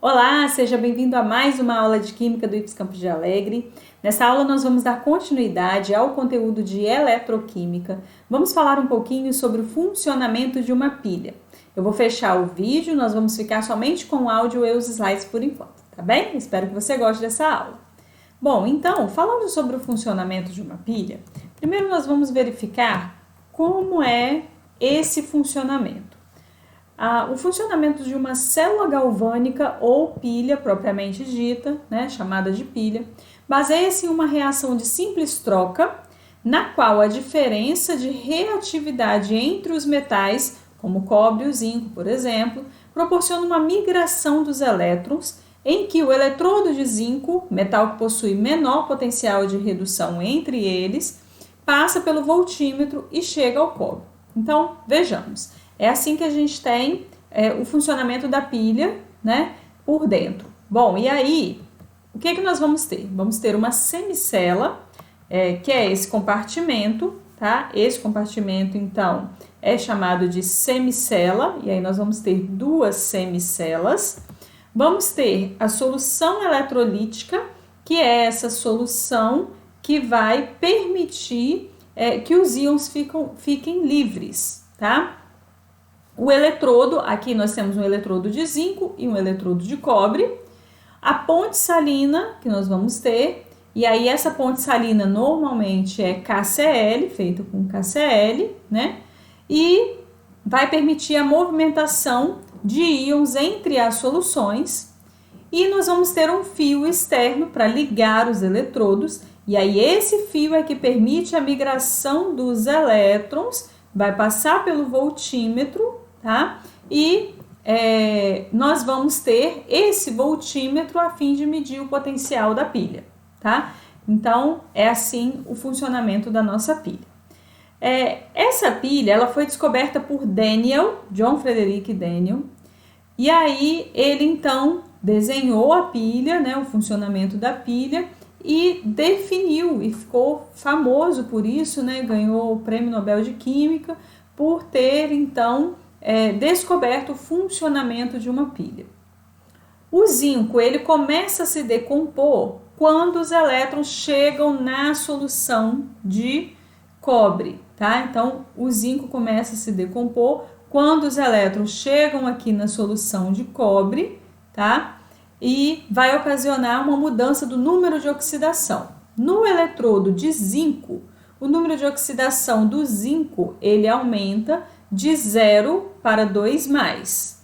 Olá, seja bem-vindo a mais uma aula de Química do IFES Campos de Alegre. Nessa aula nós vamos dar continuidade ao conteúdo de eletroquímica. Vamos falar um pouquinho sobre o funcionamento de uma pilha. Eu vou fechar o vídeo, nós vamos ficar somente com o áudio e os slides por enquanto, tá bem? Espero que você goste dessa aula. Bom, então, falando sobre o funcionamento de uma pilha, primeiro nós vamos verificar como é esse funcionamento. O funcionamento de uma célula galvânica ou pilha propriamente dita, chamada de pilha, baseia-se em uma reação de simples troca, na qual a diferença de reatividade entre os metais, como o cobre e o zinco, por exemplo, proporciona uma migração dos elétrons, em que o eletrodo de zinco, metal que possui menor potencial de redução entre eles, passa pelo voltímetro e chega ao cobre. Então, vejamos. É assim que a gente tem o funcionamento da pilha, por dentro. Bom, e aí, o que nós vamos ter? Vamos ter uma semicela, que é esse compartimento, tá? Esse compartimento, então, é chamado de semicela, e aí nós vamos ter duas semicelas. Vamos ter a solução eletrolítica, que é essa solução que vai permitir que os íons fiquem livres, tá? O eletrodo, aqui nós temos um eletrodo de zinco e um eletrodo de cobre. A ponte salina, que nós vamos ter, e aí essa ponte salina normalmente é KCl, feito com KCl, e vai permitir a movimentação de íons entre as soluções. E nós vamos ter um fio externo para ligar os eletrodos, e aí esse fio é que permite a migração dos elétrons, vai passar pelo voltímetro, tá? E nós vamos ter esse voltímetro a fim de medir o potencial da pilha, tá? Então, é assim o funcionamento da nossa pilha. Essa pilha, ela foi descoberta por John Frederick Daniell, e aí ele então desenhou a pilha, o funcionamento da pilha, e definiu, e ficou famoso por isso, ganhou o Prêmio Nobel de Química por ter, então, descoberto o funcionamento de uma pilha. O zinco, ele começa a se decompor quando os elétrons chegam na solução de cobre, tá? Então, o zinco começa a se decompor quando os elétrons chegam aqui na solução de cobre, tá? E vai ocasionar uma mudança do número de oxidação. No eletrodo de zinco, o número de oxidação do zinco, ele aumenta de 0 para 2+.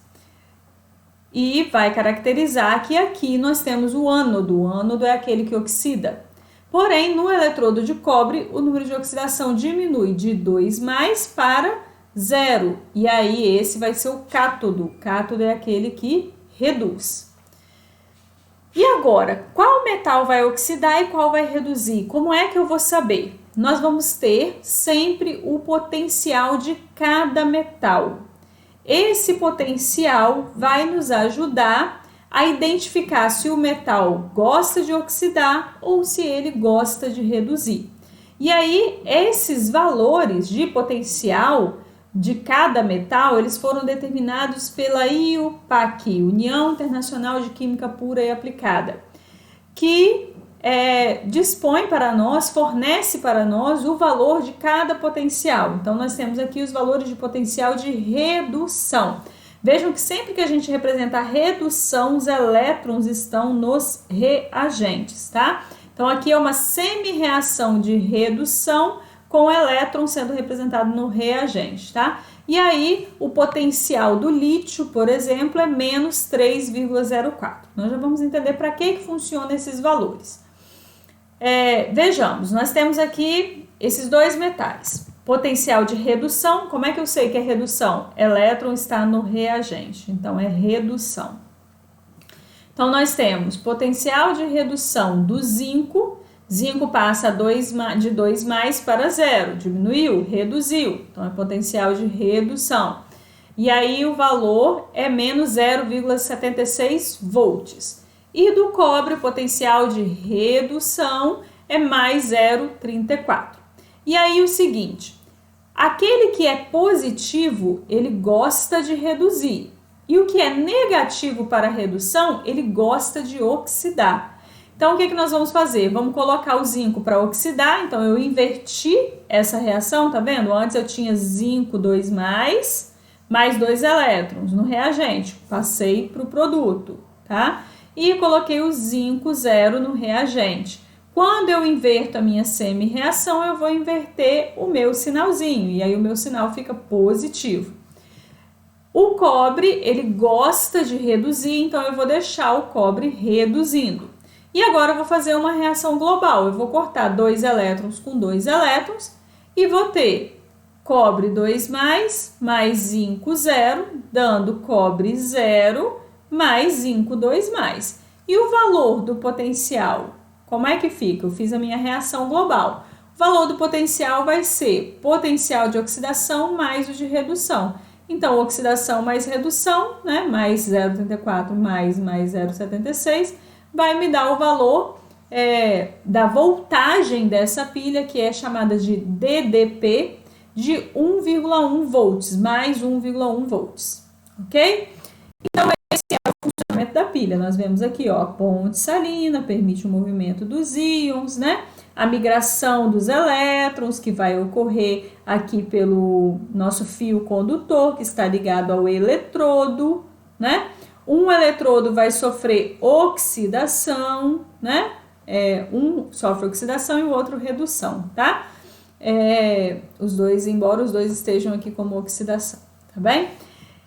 E vai caracterizar que aqui nós temos o ânodo. O ânodo é aquele que oxida. Porém, no eletrodo de cobre, o número de oxidação diminui de 2+ para 0. E aí, esse vai ser o cátodo. O cátodo é aquele que reduz. E agora, qual metal vai oxidar e qual vai reduzir? Como é que eu vou saber? Nós vamos ter sempre o potencial de cada metal. Esse potencial vai nos ajudar a identificar se o metal gosta de oxidar ou se ele gosta de reduzir. E aí, esses valores de potencial de cada metal, eles foram determinados pela IUPAC, União Internacional de Química Pura e Aplicada, que dispõe para nós, fornece para nós o valor de cada potencial. Então, nós temos aqui os valores de potencial de redução. Vejam que sempre que a gente representar redução, os elétrons estão nos reagentes, tá? Então, aqui é uma semi-reação de redução com o elétron sendo representado no reagente, tá? E aí, o potencial do lítio, por exemplo, é menos 3,04. Nós já vamos entender para que funcionam esses valores. Vejamos, nós temos aqui esses dois metais. Potencial de redução, como é que eu sei que é redução? Elétron está no reagente, então é redução. Então, nós temos potencial de redução do zinco. Zinco passa de 2+ para 0, diminuiu, reduziu, então é potencial de redução. E aí o valor é menos 0,76 volts. E do cobre, o potencial de redução é mais 0,34. E aí o seguinte, aquele que é positivo, ele gosta de reduzir. E o que é negativo para a redução, ele gosta de oxidar. Então, o que nós vamos fazer? Vamos colocar o zinco para oxidar. Então, eu inverti essa reação, tá vendo? Antes eu tinha zinco 2+, mais 2 elétrons no reagente. Passei para o produto, tá? E coloquei o zinco 0 no reagente. Quando eu inverto a minha semi-reação, eu vou inverter o meu sinalzinho. E aí, o meu sinal fica positivo. O cobre, ele gosta de reduzir, então eu vou deixar o cobre reduzindo. E agora eu vou fazer uma reação global. Eu vou cortar 2 elétrons com 2 elétrons e vou ter cobre 2+, mais zinco 0, dando cobre 0, mais zinco 2+. E o valor do potencial, como é que fica? Eu fiz a minha reação global. O valor do potencial vai ser potencial de oxidação mais o de redução. Então, oxidação mais redução, né? Mais 0,34 mais 0,76, vai me dar o valor da voltagem dessa pilha, que é chamada de DDP, de 1,1 volts, mais 1,1 volts, ok? Então, esse é o funcionamento da pilha. Nós vemos aqui, ó, a ponte salina permite o movimento dos íons, né? A migração dos elétrons, que vai ocorrer aqui pelo nosso fio condutor, que está ligado ao eletrodo, né? Um eletrodo vai sofrer oxidação, né? Um sofre oxidação e o outro redução, tá? Os dois, embora os dois estejam aqui como oxidação, tá bem?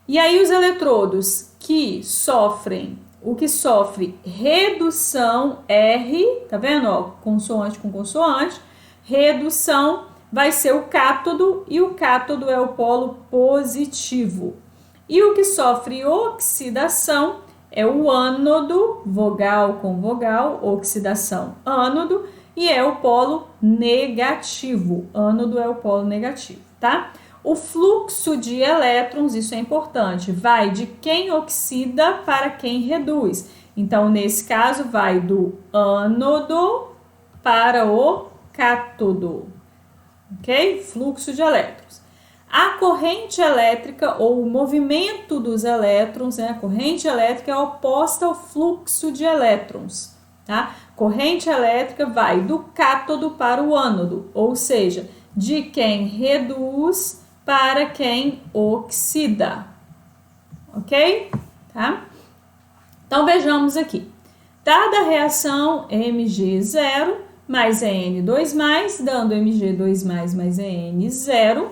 E aí os eletrodos que sofrem, o que sofre redução R, tá vendo? Ó, consoante com consoante, redução vai ser o cátodo e o cátodo é o polo positivo. E o que sofre oxidação é o ânodo, vogal com vogal, oxidação, ânodo, e é o polo negativo. Ânodo é o polo negativo, tá? O fluxo de elétrons, isso é importante, vai de quem oxida para quem reduz. Então, nesse caso, vai do ânodo para o cátodo, ok? Fluxo de elétrons. A corrente elétrica ou o movimento dos elétrons, né? A corrente elétrica é oposta ao fluxo de elétrons, tá? Corrente elétrica vai do cátodo para o ânodo, ou seja, de quem reduz para quem oxida, ok? Tá? Então, vejamos aqui. Dada a reação Mg0 mais En2+, dando Mg2+, mais En0,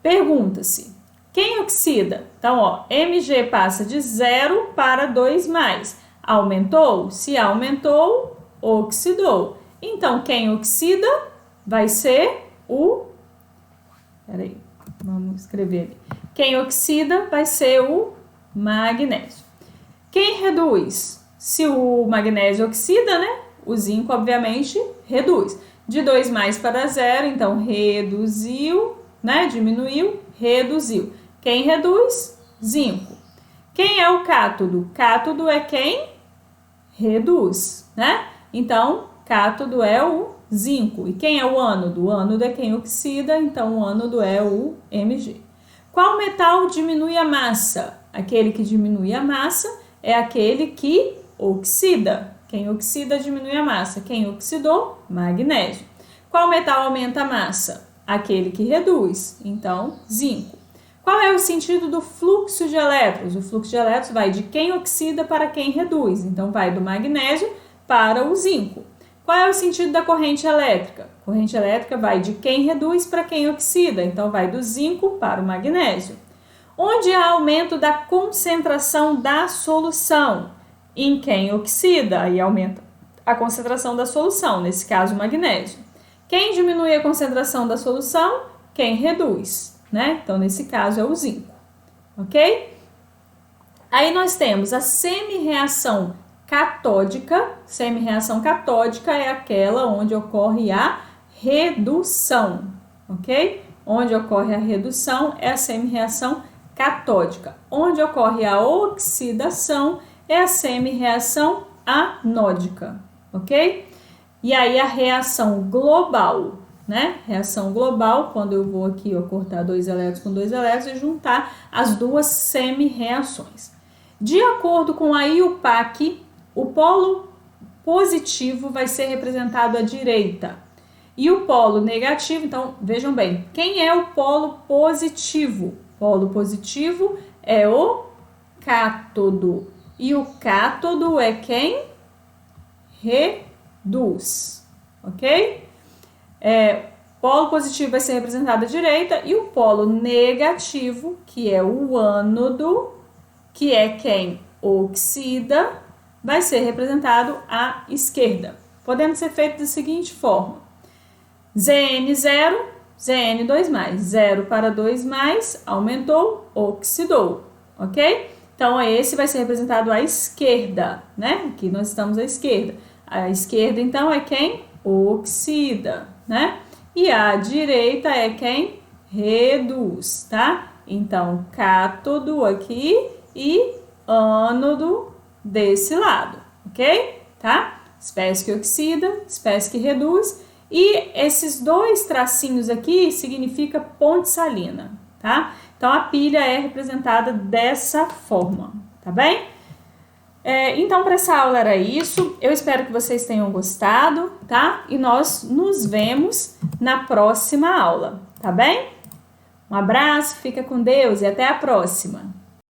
pergunta-se, quem oxida? Então, ó, Mg passa de 0 para 2+. Aumentou? Se aumentou, oxidou. Então, quem oxida vai ser o... Peraí, vamos escrever ali. Quem oxida vai ser o magnésio. Quem reduz? Se o magnésio oxida, né? O zinco, obviamente, reduz. De 2+ para 0, então, reduziu, né? Diminuiu, reduziu. Quem reduz? Zinco. Quem é o cátodo? Cátodo é quem reduz, né? Então, cátodo é o zinco. E quem é o ânodo? O ânodo é quem oxida, então o ânodo é o Mg. Qual metal diminui a massa? Aquele que diminui a massa é aquele que oxida. Quem oxida diminui a massa. Quem oxidou? Magnésio. Qual metal aumenta a massa? Aquele que reduz, então zinco. Qual é o sentido do fluxo de elétrons? O fluxo de elétrons vai de quem oxida para quem reduz, então vai do magnésio para o zinco. Qual é o sentido da corrente elétrica? A corrente elétrica vai de quem reduz para quem oxida, então vai do zinco para o magnésio. Onde há aumento da concentração da solução? Em quem oxida, aí aumenta a concentração da solução, nesse caso o magnésio. Quem diminui a concentração da solução? Quem reduz, né? Então, nesse caso é o zinco, ok? Aí nós temos a semi-reação catódica. Semi-reação catódica é aquela onde ocorre a redução, ok? Onde ocorre a redução é a semi-reação catódica. Onde ocorre a oxidação é a semi-reação anódica, ok? E aí a reação global, né? Reação global, quando eu vou aqui cortar 2 elétrons com 2 elétrons e juntar as duas semi-reações. De acordo com a IUPAC, o polo positivo vai ser representado à direita. E o polo negativo, então, vejam bem, quem é o polo positivo? Polo positivo é o cátodo. E o cátodo é quem? Reduz, ok? Polo positivo vai ser representado à direita e o polo negativo, que é o ânodo, que é quem oxida, vai ser representado à esquerda. Podendo ser feito da seguinte forma: Zn0, Zn2+, 0 para 2+, aumentou, oxidou, ok? Então, esse vai ser representado à esquerda, né? Aqui nós estamos à esquerda. A esquerda, então, é quem oxida, né? E a direita é quem reduz, tá? Então, cátodo aqui e ânodo desse lado, ok? Tá? Espécie que oxida, espécie que reduz. E esses dois tracinhos aqui significa ponte salina, tá? Então, a pilha é representada dessa forma, tá bem? Então, para essa aula era isso. Eu espero que vocês tenham gostado, tá? E nós nos vemos na próxima aula, tá bem? Um abraço, fica com Deus e até a próxima!